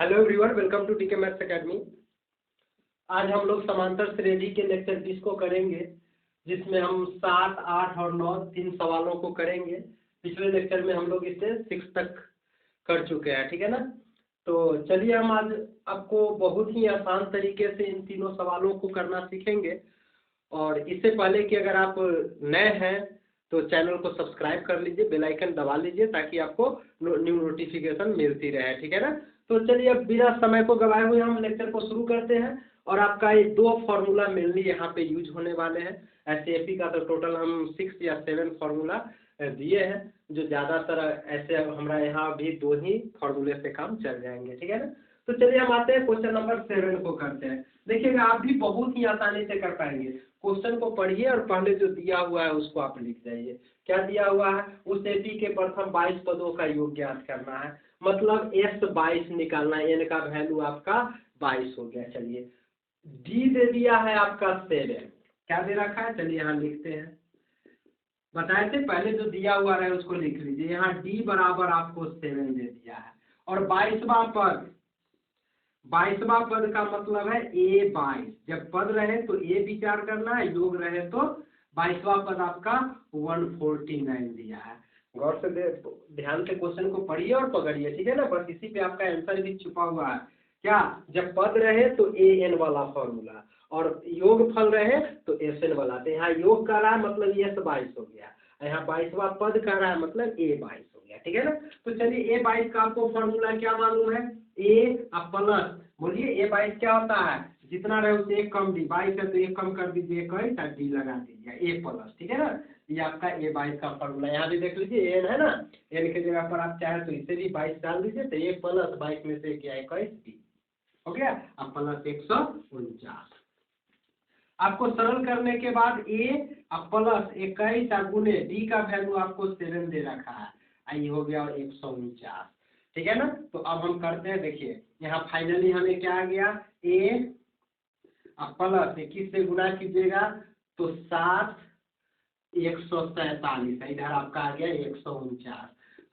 Hello everyone, welcome to टीके maths academy. आज हम लोग समांतर श्रेणी के लेक्चर 20 को करेंगे, जिसमें हम 7, 8 और 9 तीन सवालों को करेंगे। पिछले लेक्चर में हम लोग इसे 6 तक कर चुके हैं, ठीक है ना। तो चलिए हम आज आपको बहुत ही आसान तरीके से इन तीनों सवालों को करना सीखेंगे। और इससे पहले कि अगर आप नए हैं तो चैनल को सब्सक्राइब कर लीजिए, बेल आइकन दबा लीजिए ताकि आपको न्यू नोटिफिकेशन मिलती रहे, ठीक है ना। तो चलिए अब बिना समय को गवाए हुए हम लेक्चर को शुरू करते हैं। और आपका ये 2 फार्मूला मेनली यहाँ पे यूज होने वाले हैं। एसएपी का तो टोटल हम 6 या 7 फार्मूला दिए हैं, जो ज़्यादातर ऐसे हमारा यहाँ अभी 2 ही फार्मूले से काम चल जाएंगे, ठीक है ना। तो चलिए हम आते हैं क्वेश्चन नंबर 7 को करते हैं। देखिएगा आप भी बहुत ही आसानी से कर पाएंगे। क्वेश्चन को पढ़िए और पहले जो दिया हुआ है उसको आप लिख जाइए। क्या दिया हुआ है? उस एपी के प्रथम 22 पदों का योग ज्ञात करना है, मतलब S 22 निकालना है। N का वैल्यू आपका 22 हो गया। चलिए D दे दिया है आपका 7। क्या दे रखा है? चलिए यहाँ लिखते हैं। बताए थे पहले जो दिया हुआ है उसको लिख लीजिए। यहाँ D बराबर आपको 7 दे दिया है। और 22वां पद, 22वां पद का मतलब है A 22। जब पद रहे तो A विचार करना है, योग रहे तो 22वां पद आपका 149 दिया है। गौर से ध्यान से क्वेश्चन को पढ़िए और पकड़िए, ठीक है ना। बस इसी पे आपका आंसर भी छुपा हुआ है। क्या? जब पद रहे तो AN वाला फॉर्मूला, और योग फल रहे तो SN वाला। तो यहाँ योग कर रहा है मतलब S 22 हो गया, यहाँ 22वां पद कर रहा है मतलब A 22 हो गया, ठीक है ना। तो चलिए A 22 का आपको फॉर्मूला क्या मालूम है? A प्लस, बोलिए A 22 क्या होता है? जितना रहे उससे एक कम डी। 22 है तो एक कम कर दीजिए, 21 और डी लगा दीजिए A प्लस, ठीक है ना। ये आपका A 22 का फॉर्मूला। यहाँ भी देख लीजिए N है ना, N की जगह पर आप चाहे तो इसे भी 22 डाल दीजिए, तो A प्लस 22 में से क्या 21 डी हो गया। अब प्लस 149। आपको सरल करने के बाद A प्लस 21 गुने डी का वैल्यू आपको 7 दे रखा है, आई हो गया 149, ठीक है ना। तो अब हम करते हैं। देखिए यहाँ फाइनली हमें क्या आ गया? A प्लस 21 से गुना कीजिएगा तो 7 147 है, इधर आपका आ गया 149।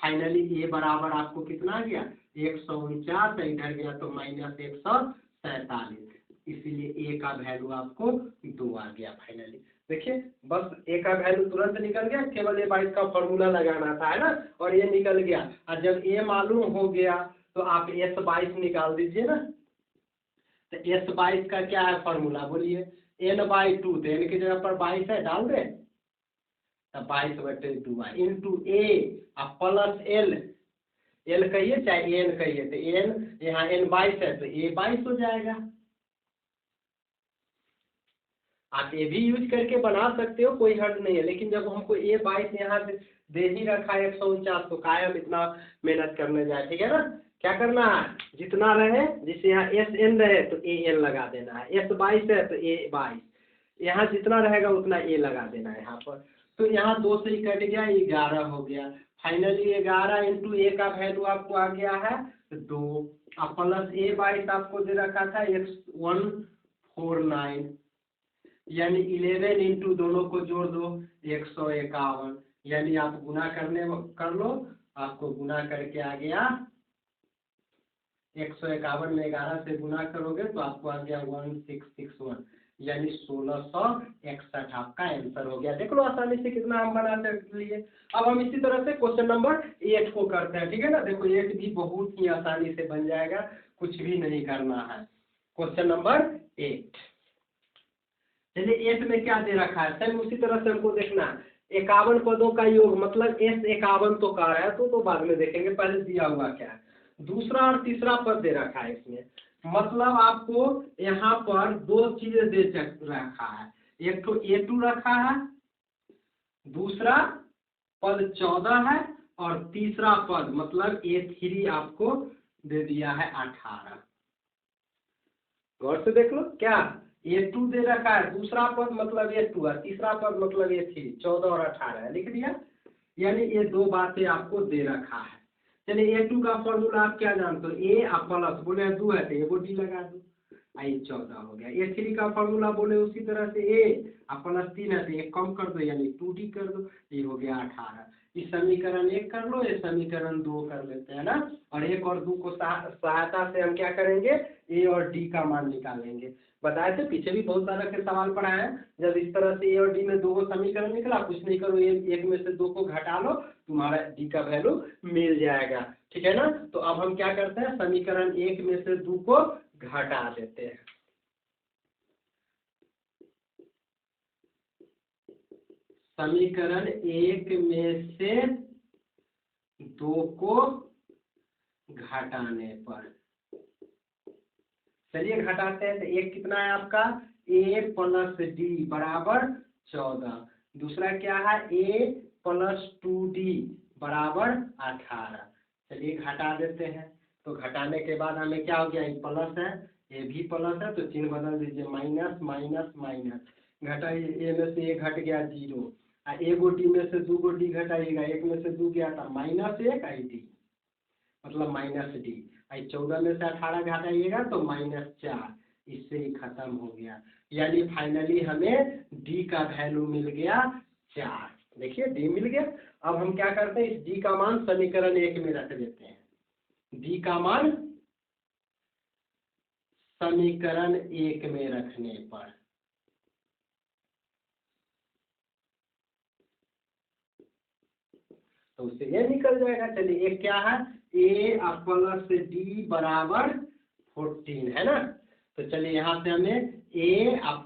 फाइनली A बराबर आपको कितना आ गया? 149 है, इधर गया तो माइनस 147, इसीलिए A का वैल्यू आपको 2 आ गया फाइनली। देखिए बस A का वैल्यू तुरंत निकल गया, केवल A 22 का फॉर्मूला लगाना था, है ना, और ये निकल गया। और जब A मालूम हो गया तो आप S 22 निकाल दीजिए ना। तो S 22 का क्या है फॉर्मूला? बोलिए। N/2, तो N की जगह पर 22 है, डाल दें, 22/2 into A plus L। L कहिए चाहे N कहिए, तो N यहाँ N 22 है तो A 22 हो जाएगा। आप ये भी यूज करके बना सकते हो, कोई हर्ज नहीं है, लेकिन जब हमको A 22 यहाँ दे ही रखा है 149, तो काहे हम इतना मेहनत करने जाए, ठीक है ना। क्या करना है? जितना रहे, जिससे यहाँ SN रहे तो AN लगा देना है, S 22 है तो A 22, यहाँ जितना रहेगा उतना A लगा देना है यहाँ पर। तो यहाँ 2 से ही कट गया, 11 हो गया। फाइनली 11 इंटू A का वैल्यू आपको आ गया है 2, प्लस A 22 आपको दे रखा था 149, यानी 11 इंटू दोनों को जोड़ दो 151, यानी आप गुना कर लो, आपको गुना करके आ गया 151 में 11 से गुना करोगे तो आपको आ गया 1661, यानी 1661 आपका आंसर हो गया। देख लो आसानी से कितना हम बना लिए। अब हम इसी तरह से क्वेश्चन नंबर 8 को करते हैं, ठीक है ना। देखो 8 भी बहुत ही आसानी से बन जाएगा, कुछ भी नहीं करना है। क्वेश्चन नंबर 8, चलिए 8 में क्या दे रखा है? सेम उसी तरह से हमको देखना है। 51 पदों का योग, मतलब S 51 तो कर रहा है तो बाद में देखेंगे, पहले दिया हुआ क्या है। दूसरा और तीसरा पद दे रखा है इसमें, मतलब आपको यहाँ पर 2 चीजें दे रखा है। एक तो A2 रखा है, दूसरा पद 14 है, और तीसरा पद मतलब A3 आपको दे दिया है 18। गौर से देख लो, क्या A2 दे रखा है, दूसरा पद मतलब A2 है, तीसरा पद मतलब A3, 14 और 18 है, लिख दिया। यानी ये 2 बातें आपको दे रखा है। चलिए A2 का फॉर्मूला आप क्या जानते हो? A प्लस, बोले 2 है तो एगो डी लगा दो, आई 14 हो गया। A3 का फॉर्मूला बोले उसी तरह से A प्लस 3 है तो एक कम कर दो, यानी 2D कर दो, ये हो गया 18। इस समीकरण 1 कर लो, ये समीकरण 2 कर लेते हैं ना, और 1 और 2 को सहायता से हम क्या करेंगे, ए और डी का मान निकालेंगे। बताए थे पीछे भी बहुत सारा के सवाल पढ़ा है, जब इस तरह से ए और डी में 2 समीकरण निकला, कुछ नहीं करो, एक में से 2 को घटा लो, तुम्हारा डी का वैल्यू मिल जाएगा। ठीक है ना। तो अब हम क्या करते हैं, समीकरण 1 में से 2 को घटा देते हैं। समीकरण 1 में से 2 को घटाने पर, चलिए घटाते हैं। तो एक कितना है आपका, a प्लस डी बराबर 14, दूसरा क्या है a प्लस 2d बराबर 18। चलिए घटा देते हैं। तो घटाने के बाद हमें क्या हो गया, ये प्लस है, ये भी प्लस है, तो चिन्ह बदल दीजिए, माइनस माइनस माइनस, घटाइए, a में से 1 घट गया 0, एक डी में से 2 डी घटाइएगा, 1 में से 2 गया था -1 आई डी, मतलब माइनस डी, 14 में से 18 घटाइएगा तो -4, इससे ही खत्म हो गया। यानी फाइनली हमें डी का वैल्यू मिल गया 4। देखिए डी मिल गया। अब हम क्या करते हैं, इस डी का मान समीकरण 1 में रख देते हैं। डी का मान समीकरण 1 में रखने पर तो उससे ये निकल जाएगा। चलिए एक क्या है, a प्लस डी बराबर 14 है ना। तो चलिए यहाँ से हमें a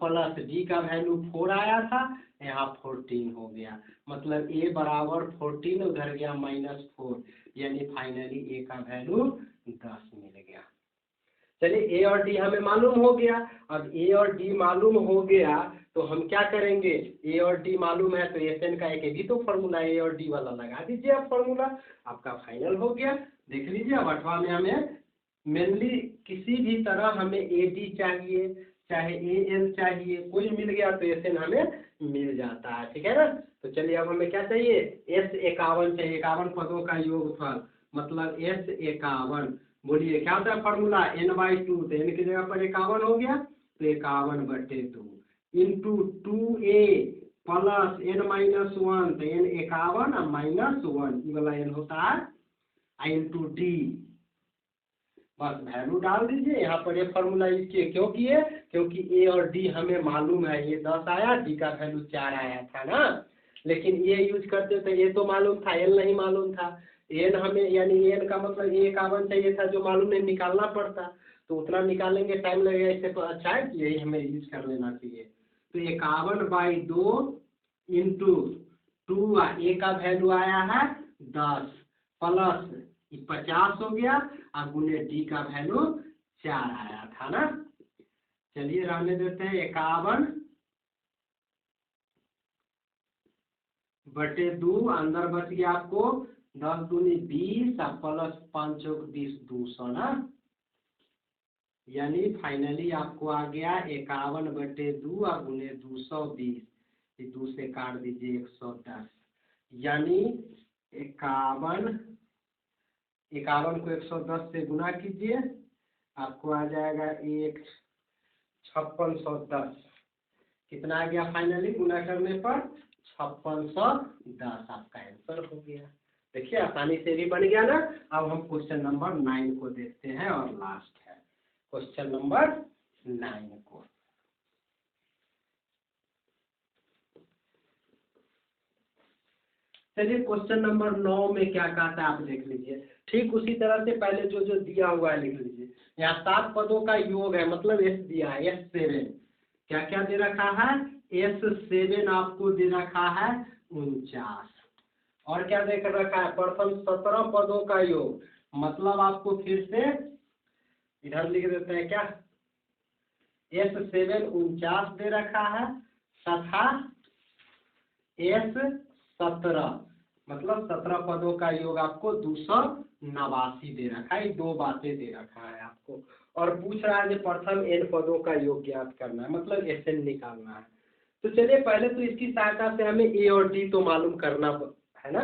प्लस डी का वैल्यू 4 आया था, यहाँ 14 हो गया, मतलब a बराबर 14, उधर गया -4, यानी फाइनली a का वैल्यू 10 मिल गया। चलिए a और d हमें मालूम हो गया। अब a और d मालूम हो गया तो हम क्या करेंगे, a और d मालूम है तो SN का एक भी तो फॉर्मूला a और d वाला लगा दीजिए आप फॉर्मूला, आपका फाइनल हो गया। देख लीजिए अब 8वां में हमें मेनली किसी भी तरह हमें AD चाहिए, चाहे AN चाहिए, कोई मिल गया तो SN हमें मिल जाता है। ठीक है ना। तो चलिए अब हमें क्या चाहिए, S51 चाहिए, 51 पदों का योगफल, मतलब S51। बोलिए क्या होता है फॉर्मूला, n/2, तो n की जगह पर 51 हो गया, तो 51/2 इंटू 2a प्लस n-1, तो n 51 और -1, ये वाला n होता है इंटू डी। बस वैल्यू डाल दीजिए यहाँ पर, ये फॉर्मूला इसके क्यों किए, क्योंकि a और d हमें मालूम है, ये 10 आया, d का वैल्यू 4 आया था ना। लेकिन ये यूज करते तो ये तो मालूम था, l नहीं मालूम था, n हमें, यानी n का मतलब 51 चाहिए था, जो मालूम नहीं, निकालना पड़ता, तो उतना निकालेंगे टाइम लगेगा, इससे तो अच्छा है कि यही हमें यूज कर लेना चाहिए। तो 51/2 इंटू 2, a का वैल्यू आया है 10, प्लस 50 हो गया, और गुने डी का वैल्यू 4 आया था ना। चलिए रहने देते हैं, 51/2, अंदर बच गया आपको 10 दूनी 20 और प्लस 5 चौक 20, 200 ना। यानी फाइनली आपको आ गया 51/2 और गुने 220, 2 से काट दीजिए 110, यानी 51 को 110 से गुना कीजिए, आपको आ जाएगा 5610। कितना आ गया फाइनली गुना करने पर, 5610 आपका आंसर हो गया। देखिए आसानी से भी बन गया ना। अब हम क्वेश्चन नंबर 9 को देखते हैं, और लास्ट है क्वेश्चन नंबर 9 को। चलिए क्वेश्चन नंबर 9 में क्या कहता है आप देख लीजिए। ठीक उसी तरह से पहले जो जो दिया हुआ है लिख लीजिए। यहाँ 7 पदों का योग है, मतलब S दिया है, S7 क्या क्या दे रखा है, S7 आपको दे रखा है 49, और क्या देख रखा है, प्रथम 17 पदों का योग, मतलब आपको फिर से इधर लिख देते हैं क्या, S7 49 दे रखा है, तथा S17 मतलब 17 पदों का योग आपको 289 दे रखा है। 2 बातें दे रखा है आपको, और पूछ रहा है कि प्रथम n पदों का योग ज्ञात करना है, मतलब SN निकालना है। तो चलिए पहले तो इसकी सहायता से हमें A और D तो मालूम करना है ना,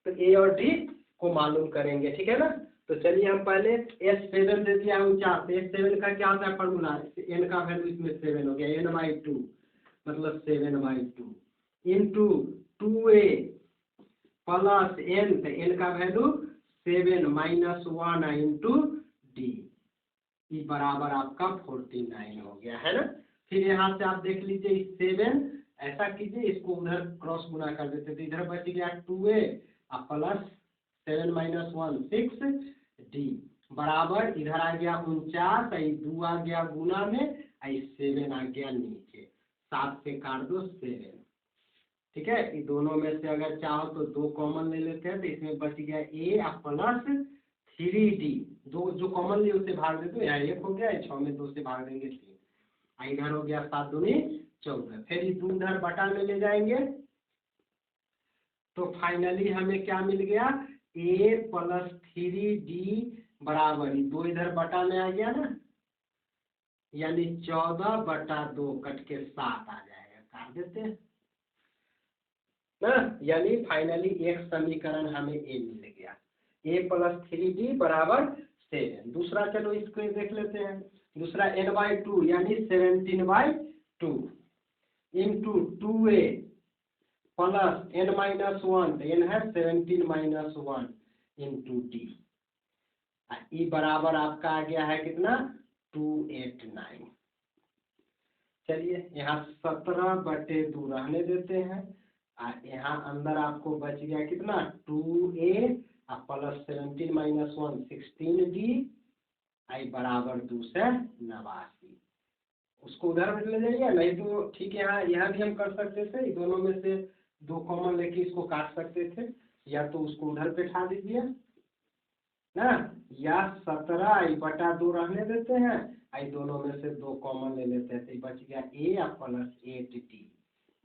तो A और D को मालूम करेंगे। ठीक है ना। तो चलिए हम पहले S7 दे दिया 49, S7 का क्या होता है फॉर्मूला, n का वैल्यू इसमें 7 हो गया, n/2 मतलब 7/2 इंटू 2a प्लस एन, तो एन का वैल्यू 7 माइनस 1 इंटू डी, ये बराबर आपका 49 हो गया है ना। फिर यहाँ से आप देख लीजिए 7, ऐसा कीजिए इसको उधर क्रॉस गुना कर देते, तो इधर बच गया 2a प्लस 7 माइनस 1 6 डी बराबर इधर आ गया 49, 2 आ गया गुना में, 7 आ गया नीचे, 7 से काट दो 7, ठीक है। ये दोनों में से अगर चाहो तो 2 कॉमन ले लेते हैं, तो इसमें बच गया a प्लस 3d, 2 जो कॉमन लिए उससे भाग देते, यहाँ 1 हो गया, 6 में 2 से भाग देंगे 3, इधर हो गया 7 दूनी 14, फिर ये 2 इधर बटा में ले जाएंगे, तो फाइनली हमें क्या मिल गया, a प्लस 3d बराबर 2 इधर बटा में आ गया ना, यानी 14/2 कट के 7 आ जाएगा, काट देते हैं ना, यानी फाइनली एक समीकरण हमें ए मिल गया, a प्लस 3d बराबर 7। दूसरा चलो इसको देख लेते हैं, दूसरा n/2 यानी 17/2 into 2a plus n minus 1, n है 17 माइनस 1 इंटू डी, ये बराबर आपका आ गया है कितना 289। चलिए यहाँ 17/2 रहने देते हैं, यहाँ अंदर आपको बच गया कितना 2a प्लस 17 माइनस 1 16d, आई बराबर 289, उसको उधर में ले जाइए, नहीं तो ठीक है, यहाँ भी हम कर सकते थे, दोनों में से 2 कॉमन लेके इसको काट सकते थे, या तो उसको उधर बैठा दीजिए ना, या 17/2 रहने देते हैं, आई दोनों में से 2 कॉमन ले लेते हैं, तो बच गया a प्लस 8d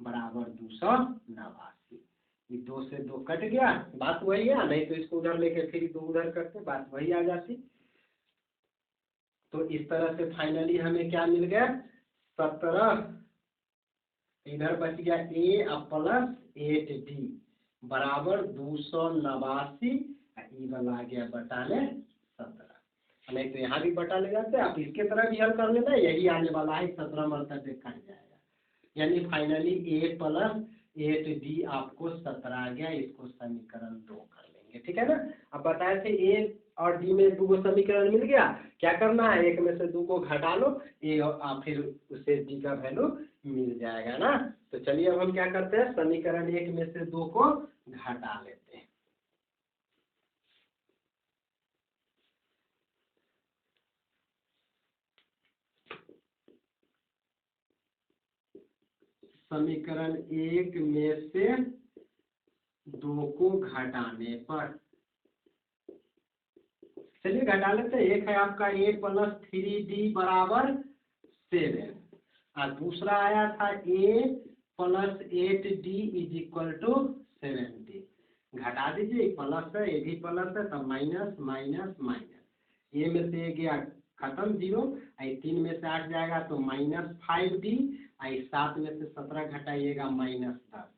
बराबर 289, ये 2 से 2 कट गया, बात वही है, नहीं तो इसको उधर लेके फिर 2 उधर करते, बात वही आ जाती। तो इस तरह से फाइनली हमें क्या मिल गया 17, इधर बच गया a प्लस 8d बराबर 289, ये वाला आ गया बटाले 17, नहीं तो यहाँ भी बटा ले जाते, आप इसके तरह भी हल कर लेना, यही आने वाला है 17 मरतबे कट जाएगा, यानी फाइनली a प्लस 8d आपको 17 आ गया, इसको समीकरण 2 कर लेंगे, ठीक है ना। अब बताए थे a और d में 2 समीकरण मिल गया, क्या करना है, एक में से 2 को घटा लो, a और फिर उससे d का वैल्यू मिल जाएगा ना। तो चलिए अब हम क्या करते हैं, समीकरण 1 में से 2 को घटा लेते हैं, समीकरण 1 में से 2 को घटाने पर, चलिए घटा लेते हैं। एक है आपका a प्लस 3d बराबर 7, और दूसरा आया था a plus 8d is equal to 70, घटा दीजिए, प्लस है, ये भी प्लस है, तब माइनस माइनस माइनस, a में से ये गया खत्म 0, 3 में से 8 जाएगा तो माइनस 5d, 7 में से 17 घटाइएगा माइनस 10,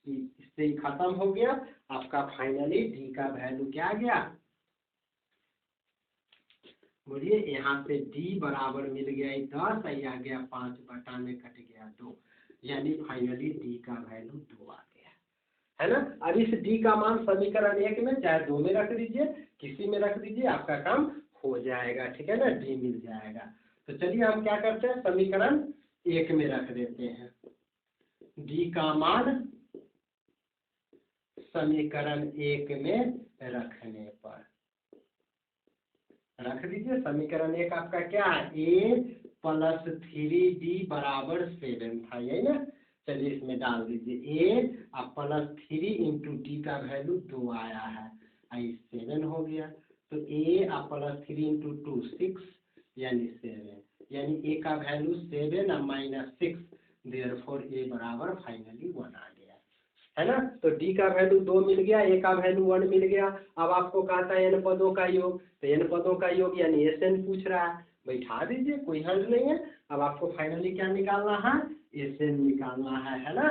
इससे ही खत्म हो गया आपका, फाइनली d का वैल्यू क्या आ गया, बोलिए, यहाँ से d बराबर मिल गया 10, आ गया 5 बटा में कट गया 2, यानी फाइनली d का वैल्यू 2 आ गया, है ना। अब इस d का मान समीकरण 1 में चाहे 2 में रख दीजिए, किसी में रख दीजिए, आपका काम हो जाएगा, ठीक है ना, d मिल जाएगा। तो चलिए हम क्या करते हैं, समीकरण 1 में रख देते हैं, d का मान समीकरण 1 में रखने पर, रख दीजिए, समीकरण 1 आपका क्या है, a प्लस 3d बराबर 7 था, यही ना। चलिए इसमें डाल दीजिए a प्लस 3 इंटू डी का वैल्यू 2 आया है, 7 हो गया, तो a प्लस 3 इंटू 2 6 यानी 7, यानी a का वैल्यू 7 और माइनस 6, देयरफॉर a बराबर फाइनली 1 आ गया, है ना। तो d का वैल्यू 2 मिल गया, a का वैल्यू 1 मिल गया। अब आपको कहा था n पदों का योग, तो n पदों का योग यानी SN पूछ रहा है, बैठा दीजिए, कोई हर्ज नहीं है। अब आपको फाइनली क्या निकालना है, SN निकालना है ना।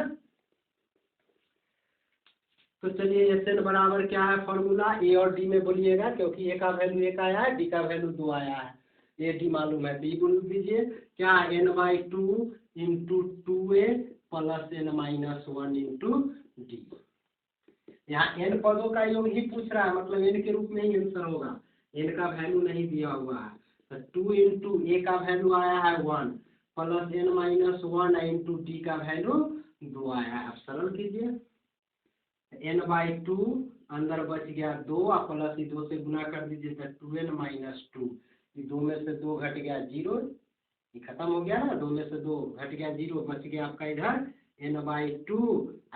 तो चलिए SN बराबर क्या है फॉर्मूला, a और d में बोलिएगा, क्योंकि a का वैल्यू 1 आया है, d का वैल्यू 2 आया है, a d मालूम है, b बोल दीजिए क्या, n/2 into 2a plus n minus 1 into D, यहाँ n पदों का योग ही पूछ रहा है, मतलब n के रूप में ही आंसर होगा, n का वैल्यू नहीं दिया हुआ है। तो 2 इंटू ए का वैल्यू आया है 1 plus n minus 1 into D का वैल्यू 2 आया है। अब सरल कीजिए, n/2 अंदर बच गया 2 और प्लस 2 से गुना कर दीजिए तो 2n माइनस 2, 2 में से 2 घट गया 0, ये खत्म हो गया ना, 2 में से 2 घट गया 0, बच गया आपका इधर n/2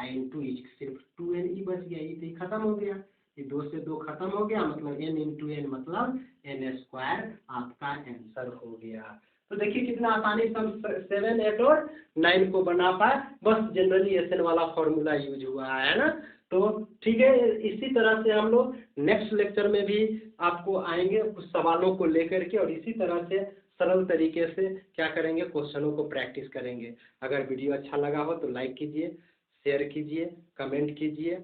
इंटू सिर्फ 2n ही बच गया, ये तो ही खत्म हो गया, ये 2 से 2 खत्म हो गया, मतलब n इंटू एन मतलब n² आपका आंसर हो गया। तो देखिए कितना आसानी से हम 7, 8 और 9 को बना पाए, बस जनरली एसएन वाला फॉर्मूला यूज हुआ है ना। तो ठीक है, इसी तरह से हम लोग नेक्स्ट लेक्चर में भी आपको आएंगे कुछ सवालों को लेकर के, और इसी तरह से सरल तरीके से क्या करेंगे, क्वेश्चनों को प्रैक्टिस करेंगे। अगर वीडियो अच्छा लगा हो तो लाइक कीजिए, शेयर कीजिए, कमेंट कीजिए